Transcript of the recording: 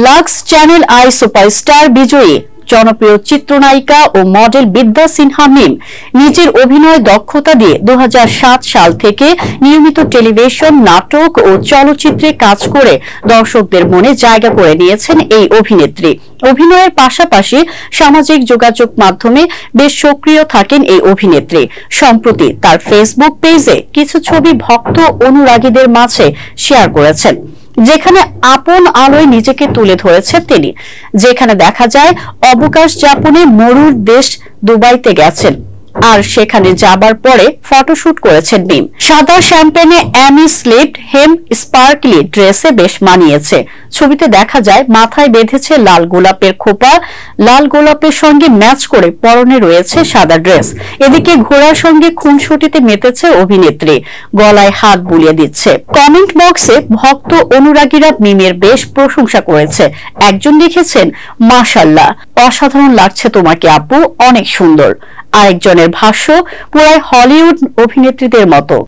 Lux channel I superstar বিজয়ী জনপ্রিয় চিত্রনায়িকা ও মডেল বিদ্যা সিনহা মিম নিজের অভিনয় দক্ষতা দিয়ে 2007 সাল থেকে নিয়মিত টেলিভিশন, নাটক ও চলচ্চিত্রে কাজ করে দর্শকদের মনে জায়গা করে নিয়েছেন এই অভিনেত্রী। অভিনয়ের পাশাপাশি সামাজিক যোগাযোগ মাধ্যমে বেশ সক্রিয় থাকেন এই অভিনেত্রী। সম্প্রতি তার ফেসবুক পেজে কিছু ছবি ভক্ত অনুরাগীদের মাঝে শেয়ার করেছেন, যেখানে আপন আলোয় নিজেকে তুলে ধরেছেন তিনি। যেখানে দেখা যায় অবকাশ যাপনে মরুর দেশ দুবাইতে গেছেন, আর সেখানে যাবার পরে ফটোশুট করেছেন মিম। সাদা শ্যাম্পেনে অ্যামি স্লিভড হেম স্পার্কলি ড্রেসে বেশ মানিয়েছে। ছবিতে দেখা যায় মাথায় বেঁধেছে লাল গোলাপের খোপা, লাল গোলাপের সঙ্গে ম্যাচ করে পরনে রয়েছে সাদা ড্রেস। এদিকে ঘোড়ার সঙ্গে খুনসুটিতে মেতেছে অভিনেত্রী, গলায় হাত বুলিয়ে দিচ্ছে। কমেন্ট বক্সে ভক্ত অনুরাগীরা মিমের বেশ প্রশংসা করেছে। একজন লিখেছেন, মাশাআল্লাহ, অসাধারণ লাগছে তোমাকে আপু, অনেক সুন্দর। আরেকজনের ভাষ্য, পুরাই হলিউড অভিনেত্রীদের মতো।